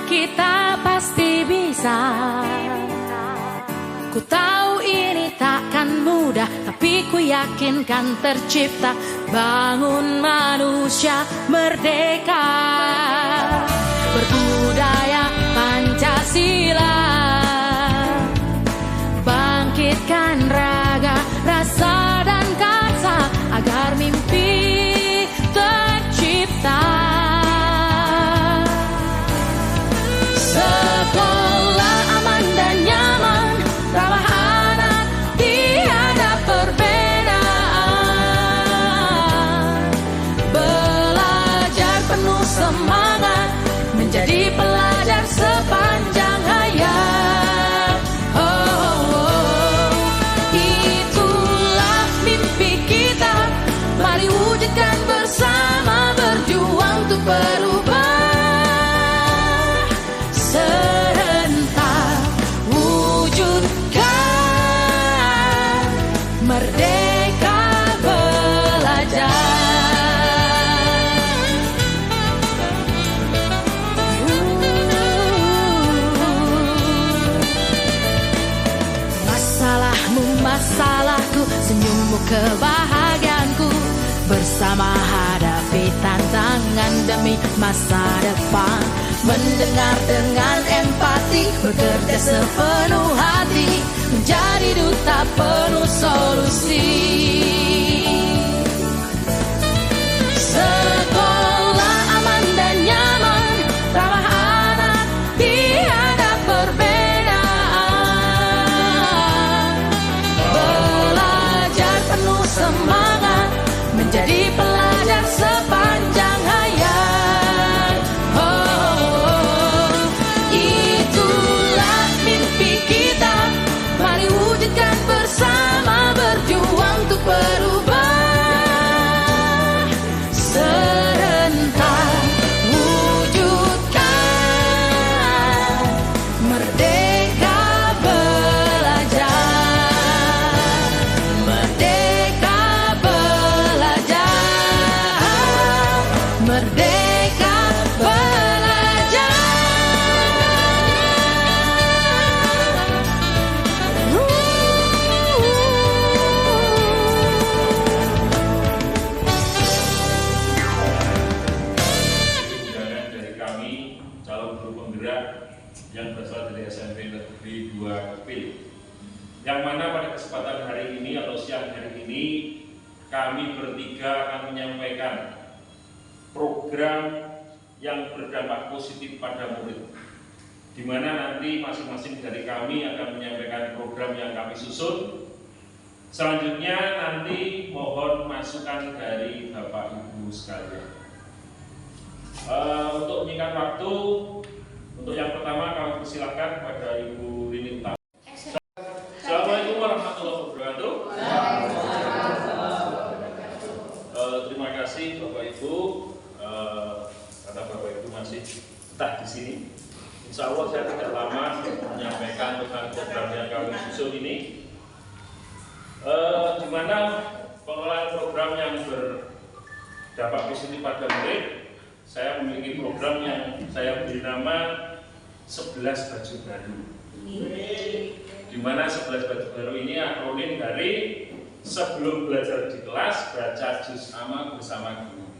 kita pasti bisa. Ku tahu ini takkan mudah, tapi ku yakin kan tercipta. Bangun manusia merdeka, berbudaya Pancasila, bangkitkan raga, rasa dan kata agar mimpi tercipta. Sekolah aman dan nyaman, ramah anak, tiada perbedaan. Belajar penuh semangat, menjadi pelajar sepanjang hayat. Itulah mimpi kita, mari wujudkan bersama, berjuang untuk berubah. Serentak wujudkan merdeka belajar. Masalahmu masalahku, senyummu kebahagiaanku, bersama hadapi tantangan demi masa depan. Mendengar dengan empati, bekerja sepenuh hati, menjadi duta penuh solusi. Sekolah aman dan nyaman, ramah anak, tiada perbedaan. Belajar penuh semangat, menjadi pelajar sepanjang hayat. Itulah mimpi kita, mari wujudkan bersama, berjuang untuk berubah. Serentak wujudkan merdeka belajar, merdeka belajar, merdeka belajar. Undangan dari kami calon guru penggerak yang berasal dari SMP Negeri 2 Kepil, yang mana pada kesempatan hari ini atau siang hari ini kami bertiga akan menyampaikan program yang berdampak positif pada murid, di mana nanti masing-masing dari kami akan menyampaikan program yang kami susun. Selanjutnya nanti mohon masukan dari Bapak Ibu sekalian. Untuk menyingkat waktu, untuk yang pertama kami persilahkan kepada Ibu Rini Utami. Assalamualaikum warahmatullahi wabarakatuh. Terima kasih Bapak Ibu. Karena Bapak Ibu masih betah di sini, insya Allah saya tidak lama menyampaikan tentang program yang kami susun ini, di mana pengelolaan program yang berdampak positif pada murid. Saya memiliki program yang saya beri nama 11 baju baru, di mana 11 baju baru ini akronim dari sebelum belajar di kelas baca juz amma bersama guru.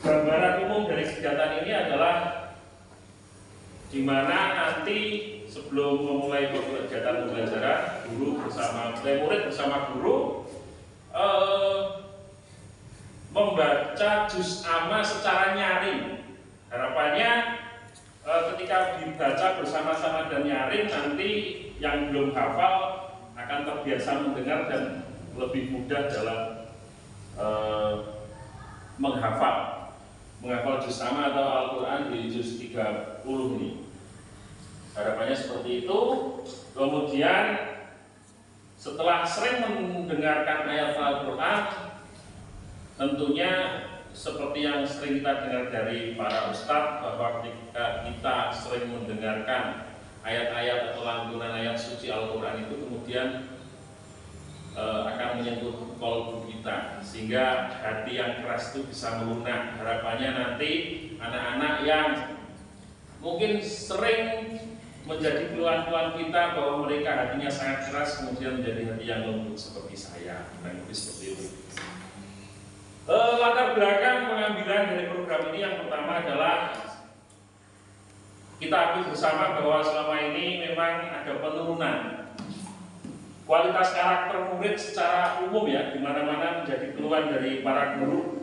Gambaran umum dari kegiatan ini adalah di mana nanti sebelum memulai kegiatan pembelajaran, murid bersama guru membaca juz amma secara nyaring. Harapannya ketika dibaca bersama-sama dan nyaring, nanti yang belum hafal akan terbiasa mendengar dan lebih mudah dalam menghafal juz amma atau Al-Quran di juz 30 ini. Harapannya seperti itu. Kemudian setelah sering mendengarkan ayat Al-Quran, tentunya seperti yang sering kita dengar dari para ustadz, bahwa ketika kita sering mendengarkan ayat-ayat atau lantunan ayat suci Al-Quran itu, kemudian akan menyentuh kolbu kita, sehingga hati yang keras itu bisa melunak. Harapannya nanti anak-anak yang mungkin sering menjadi keluhan-keluhan kita bahwa mereka hatinya sangat keras, kemudian menjadi hati yang lembut seperti saya, dan seperti itu. Latar belakang pengambilan dari program ini yang pertama adalah kita akui bersama bahwa selama ini memang ada penurunan kualitas karakter murid secara umum ya, di mana-mana menjadi keluhan dari para guru.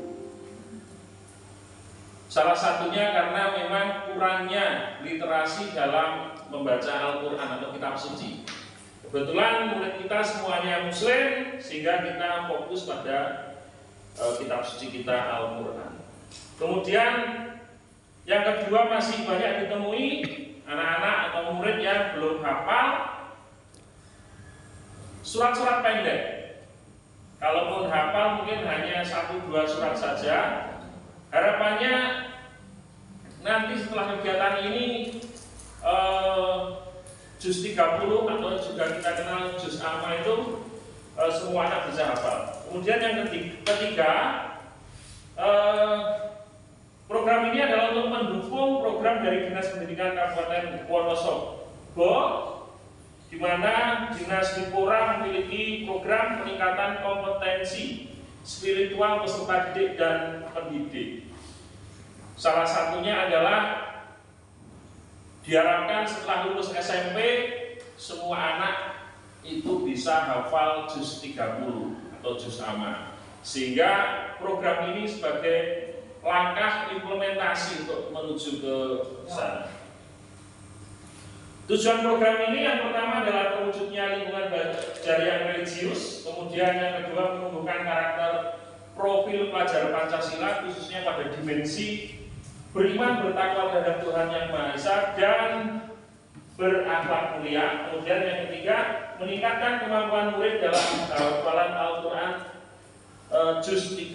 Salah satunya karena memang kurangnya literasi dalam membaca Al-Quran atau kitab suci. Kebetulan murid kita semuanya Muslim, sehingga kita fokus pada kitab suci kita Al-Quran. Kemudian yang kedua, masih banyak ditemui anak-anak atau murid yang belum hafal surat-surat pendek. Kalaupun hafal mungkin hanya 1-2 surat saja. Harapannya nanti setelah kegiatan ini juz 30 atau juga kita kenal juz amma itu semua anak bisa hafal. Kemudian yang ketiga, program ini adalah untuk mendukung program dari Dinas Pendidikan Kabupaten Wonosobo, di mana Dinas Dipora memiliki program peningkatan kompetensi spiritual peserta didik dan pendidik. Salah satunya adalah diharapkan setelah lulus SMP semua anak itu bisa hafal juz 30 atau juz amma, sehingga program ini sebagai langkah implementasi untuk menuju ke sana. Tujuan program ini yang pertama adalah terwujudnya lingkungan belajar yang religius, kemudian yang kedua menumbuhkan karakter profil pelajar Pancasila khususnya pada dimensi beriman, bertakwa terhadap Tuhan Yang Maha Esa dan berakhlak mulia. Kemudian yang ketiga, meningkatkan kemampuan murid dalam hafalan Al-Quran juz 30.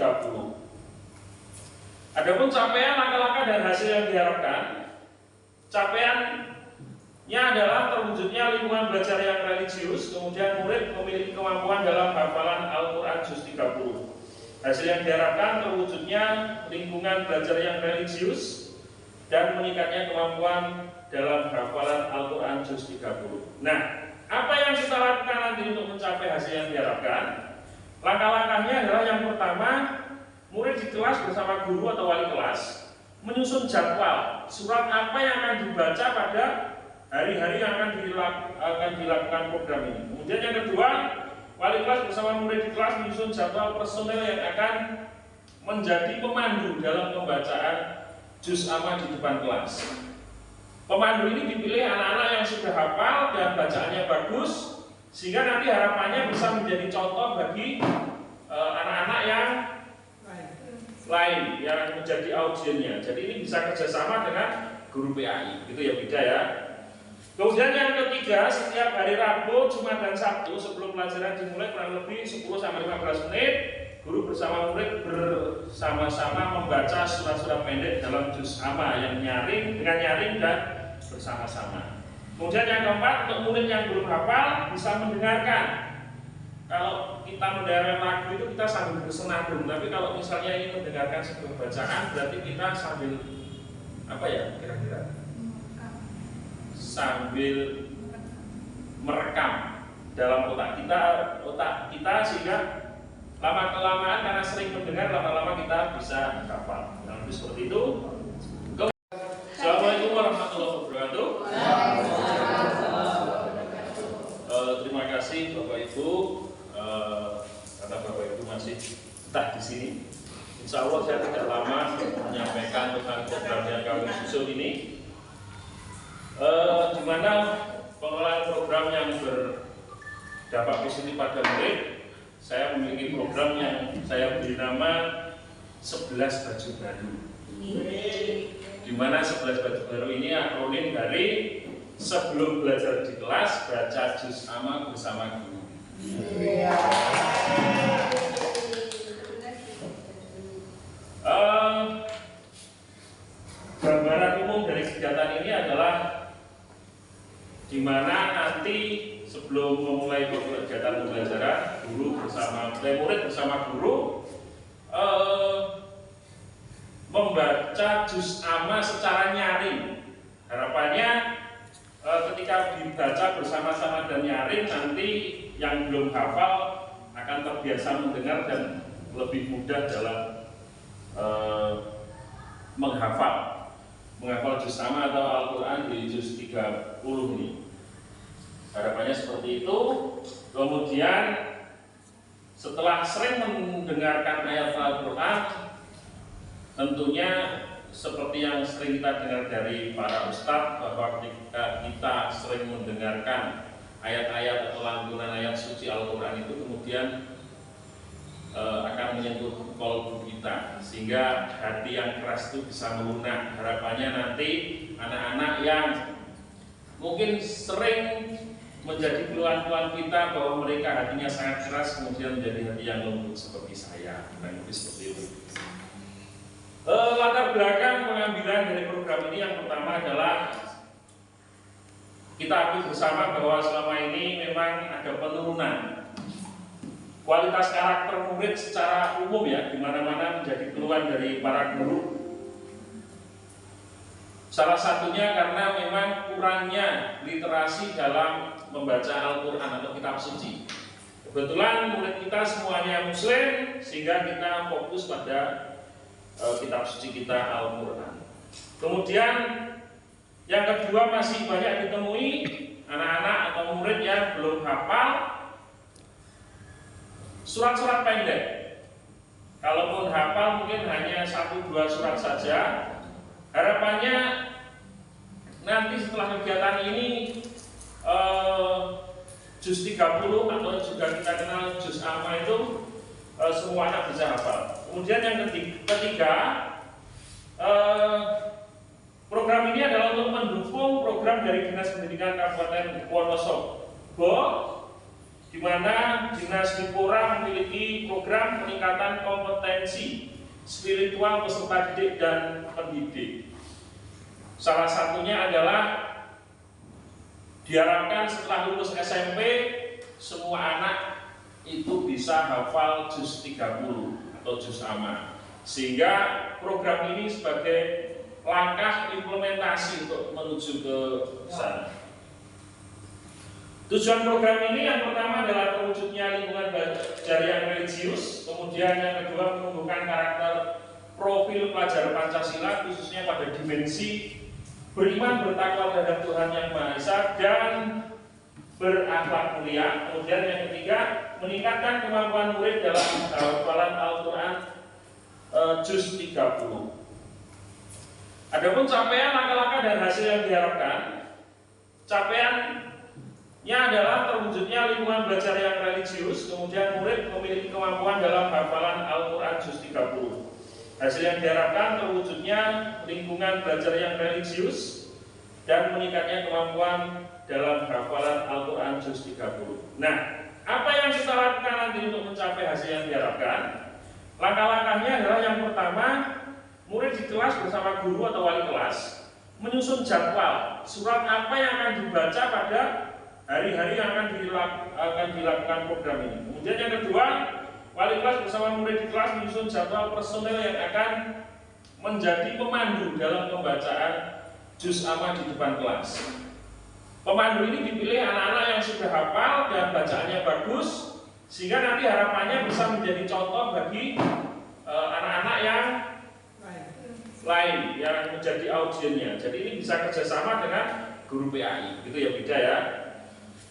Adapun capaian, langkah-langkah dan hasil yang diharapkan, capaiannya adalah terwujudnya lingkungan belajar yang religius, kemudian murid memiliki kemampuan dalam hafalan Al-Quran juz 30. Hasil yang diharapkan terwujudnya lingkungan belajar yang religius dan meningkatnya kemampuan dalam hafalan Al-Quran juz 30. Nah, apa yang kita lakukan nanti untuk mencapai hasil yang diharapkan? Langkah-langkahnya adalah yang pertama, murid di kelas bersama guru atau wali kelas menyusun jadwal surat apa yang akan dibaca pada hari-hari yang akan dilakukan program ini. Kemudian yang kedua, wali kelas bersama murid di kelas menyusun jadwal personel yang akan menjadi pemandu dalam pembacaan juz amma di depan kelas. Pemandu ini dipilih anak-anak yang sudah hafal dan bacaannya bagus, sehingga nanti harapannya bisa menjadi contoh bagi anak-anak yang lain yang menjadi audiennya. Jadi ini bisa kerjasama dengan guru PAI, itu ya, beda ya. Kemudian yang ketiga, setiap hari Rabu, Jumat dan Sabtu sebelum pelajaran dimulai kurang lebih 10-15 menit, guru bersama murid bersama-sama membaca surat-surat pendek dalam juz amma yang dengan nyaring dan bersama-sama. Kemudian yang keempat, untuk murid yang belum hafal bisa mendengarkan. Kalau kita mendengarkan lagu itu kita sambil bersenandung, tapi kalau misalnya ingin mendengarkan sebuah bacaan berarti kita sambil apa ya kira-kira? Sambil merekam dalam otak kita sehingga lama-kelamaan karena sering mendengar lama-lama kita bisa hafal. Nah, seperti itu. Assalamualaikum warahmatullahi wabarakatuh. Terima kasih Bapak Ibu. Karena Bapak Ibu masih tetap di sini. Insya Allah saya tidak lama menyampaikan tentang program yang kami susun ini. Di mana pengelolaan program yang berdampak positif pada murid, saya memiliki program yang saya beri nama 11 baju baru. Di mana 11 baju baru ini akronim dari sebelum belajar di kelas baca juz amma bersama guru. Gambaran umum dari kegiatan ini adalah di mana nanti sebelum memulai kegiatan pembelajaran, murid bersama guru membaca juz amma secara nyaring. Harapannya ketika dibaca bersama-sama dan nyaring, nanti yang belum hafal akan terbiasa mendengar dan lebih mudah dalam menghafal juz amma atau Al-Quran di juz 30 ini. Harapannya seperti itu. Kemudian setelah sering mendengarkan ayat Al-Quran, tentunya seperti yang sering kita dengar dari para ustadz, bahwa ketika kita sering mendengarkan ayat-ayat atau lantunan ayat suci Al-Quran itu kemudian akan menyentuh kolbu kita, sehingga hati yang keras itu bisa melunak. Harapannya nanti anak-anak yang mungkin sering menjadi keluhan-keluhan kita bahwa mereka hatinya sangat keras, kemudian menjadi hati yang lembut seperti saya. Nah, seperti itu. Latar belakang pengambilan dari program ini yang pertama adalah kita akui bersama bahwa selama ini memang ada penurunan kualitas karakter murid secara umum ya, di mana-mana menjadi keluhan dari para guru. Salah satunya karena memang kurangnya literasi dalam membaca Al-Quran atau kitab suci. Kebetulan murid kita semuanya muslim, sehingga kita fokus pada kitab suci kita Al-Quran. Kemudian yang kedua, masih banyak ditemui anak-anak atau murid yang belum hafal surat-surat pendek. Kalaupun hafal mungkin hanya 1-2 surat saja. Harapannya nanti setelah kegiatan ini juz 30 atau juga kita kenal juz amma itu semua anak bisa hafal. Kemudian yang ketiga, program ini adalah untuk mendukung program dari Dinas Pendidikan Kabupaten Wonosobo, di mana Dinas Dipora memiliki program peningkatan kompetensi spiritual peserta didik dan pendidik. Salah satunya adalah diharapkan setelah lulus SMP semua anak itu bisa hafal juz 30 atau juz amma, sehingga program ini sebagai langkah implementasi untuk menuju ke sana. Tujuan program ini yang pertama adalah terwujudnya lingkungan belajar yang religius, kemudian yang kedua menumbuhkan karakter profil pelajar Pancasila khususnya pada dimensi beriman, bertakwa terhadap Tuhan Yang Maha Esa dan berakhlak mulia. Kemudian yang ketiga, meningkatkan kemampuan murid dalam hafalan Al-Quran juz 30. Adapun capaian, langkah-langkah dan hasil yang diharapkan, capaiannya adalah terwujudnya lingkungan belajar yang religius, kemudian murid memiliki kemampuan dalam hafalan Al-Quran juz 30. Hasil yang diharapkan terwujudnya lingkungan belajar yang religius dan meningkatnya kemampuan dalam hafalan Al-Quran juz 30. Nah, apa yang kita lakukan nanti untuk mencapai hasil yang diharapkan? Langkah-langkahnya adalah yang pertama, murid di kelas bersama guru atau wali kelas menyusun jadwal surat apa yang akan dibaca pada hari-hari yang akan dilakukan program ini. Kemudian yang kedua, wali kelas bersama murid di kelas menyusun jadwal personel yang akan menjadi pemandu dalam pembacaan juz amma di depan kelas. Pemandu ini dipilih anak-anak yang sudah hafal dan bacaannya bagus, sehingga nanti harapannya bisa menjadi contoh bagi anak-anak yang lain yang menjadi audiennya. Jadi ini bisa kerjasama dengan guru PAI, gitu ya, beda ya.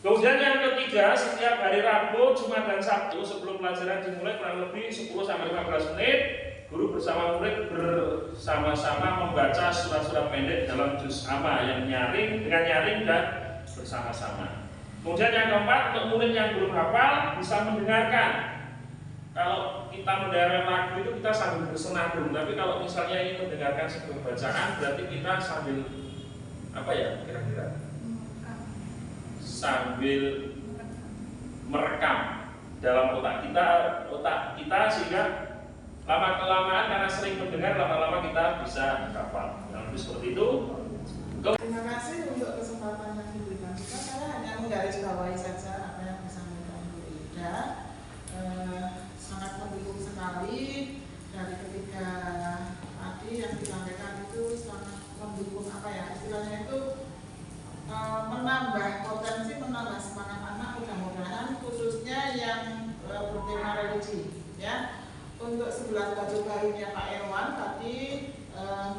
Kemudian yang ketiga, setiap hari Rabu, Jumat dan Sabtu sebelum pelajaran dimulai kurang lebih 10-15 menit, guru bersama murid bersama-sama membaca surat-surat pendek dalam juz amma yang nyaring dan bersama-sama. Kemudian yang keempat, untuk murid yang belum hafal bisa mendengarkan. Kalau kita mendengarkan lagu itu kita sambil bersenandung, tapi kalau misalnya ini mendengarkan sebuah bacaan, berarti kita sambil apa ya kira-kira? Sambil merekam dalam otak kita sehingga lama-kelamaan karena sering mendengar, lama-lama kita bisa hafal. Nah, seperti itu. Terima kasih untuk kesempatan yang diberikan kita. Saya hanya menggarisbawahi saja apa yang disampaikan Bu Ida. Sangat mendukung sekali dari ketiga tadi yang disampaikan itu, sangat mendukung apa ya istilahnya itu, menambah potensi, menambah semangat anak, mudah-mudahan khususnya yang bertema religi ya. Untuk 11 baju barunya Pak Irwan tadi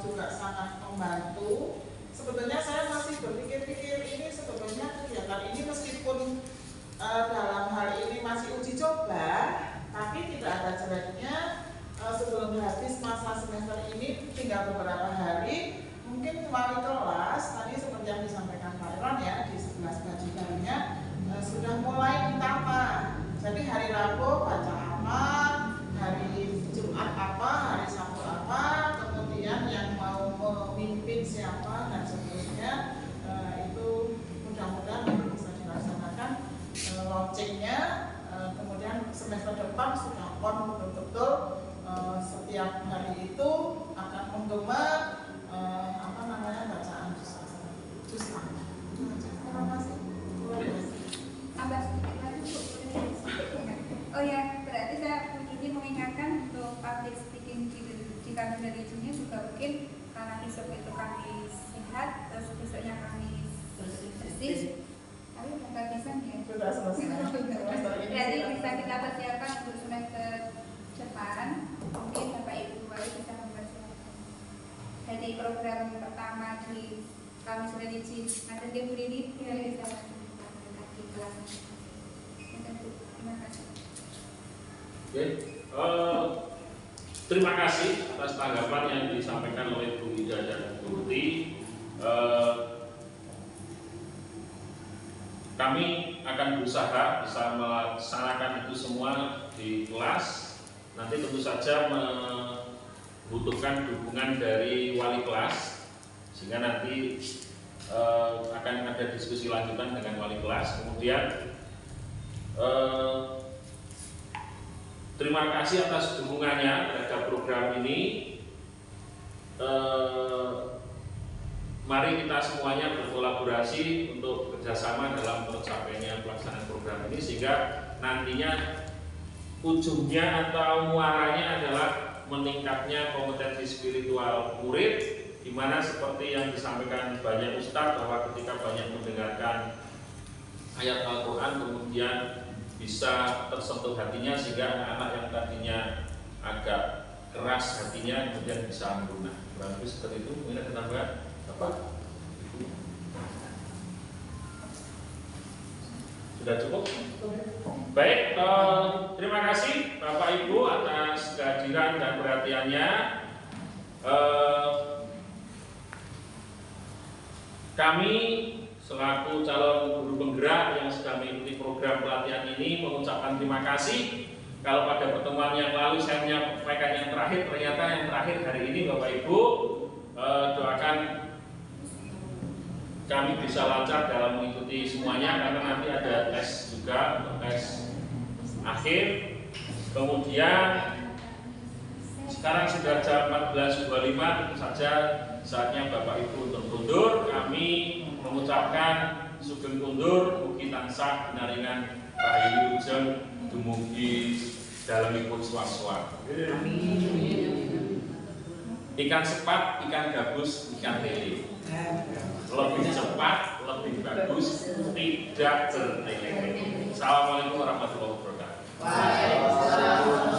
juga sangat membantu. Sebetulnya saya masih berpikir-pikir ini sebetulnya kegiatan ini meskipun dalam hal ini masih uji coba, tapi tidak ada jeleknya sebelum habis masa semester ini tinggal beberapa hari, mungkin wali kelas tadi seperti yang disampaikan Pak Irwan ya, di 11 baju barunya sudah mulai ditata. Jadi hari Rabu baca apa, hari Jumat apa, hari Sabtu apa, kemudian yang mau memimpin siapa dan seterusnya, itu mudah-mudahan bisa dilaksanakan launchingnya. Kemudian semester depan sudah on betul-betul, setiap hari itu akan menggema apa namanya bacaan juz. Terima kasih. Tambah sedikit lagi Bu. Oh ya, berarti saya begini mengingatkan untuk public speaking di kami religinya juga mungkin karena besok itu kami sehat, terus besoknya kami bersih. Tapi bukan bisa ya. Sudah selesai. Jadi bisa kita persiapkan untuk semester depan. Mungkin Bapak Ibu Wali bisa mempersiapkan. Jadi program pertama di kami religi ada di Bu Rini yang bisa di kelas. Terima kasih. Oke, terima kasih atas tanggapan yang disampaikan oleh Bu Ida dan Bu Ruti. Kami akan berusaha bisa melaksanakan itu semua di kelas. Nanti tentu saja membutuhkan dukungan dari wali kelas, sehingga nanti akan ada diskusi lanjutan dengan wali kelas. Kemudian terima kasih atas dukungannya terhadap program ini. Mari kita semuanya berkolaborasi untuk kerjasama dalam tercapainya pelaksanaan program ini, sehingga nantinya ujungnya atau muaranya adalah meningkatnya kompetensi spiritual murid, di mana seperti yang disampaikan banyak ustadz bahwa ketika banyak mendengarkan ayat Al-Quran kemudian bisa tersentuh hatinya, sehingga anak yang tadinya agak keras hatinya kemudian bisa lunak. Berarti seperti itu. Mungkin ada tambahan apa? Sudah cukup? Baik, terima kasih Bapak Ibu atas kehadiran dan perhatiannya. Kami selaku calon guru penggerak yang sedang mengikuti program pelatihan ini mengucapkan terima kasih. Kalau pada pertemuan yang lalu saya menyampaikan yang terakhir, ternyata yang terakhir hari ini Bapak Ibu, doakan kami bisa lancar dalam mengikuti semuanya, karena nanti ada tes juga, tes akhir. Kemudian sekarang sudah jam 14.25, tentu saja saatnya Bapak Ibu untuk mundur. Kami mengucapkan sugeng kundur, mugi tansah pinaringan rahayu ujeng dumugi dalemipun swaswa. Ikan sepat, ikan gabus, ikan lele. Lebih cepat, lebih bagus, tidak bertele. Assalamualaikum warahmatullahi wabarakatuh.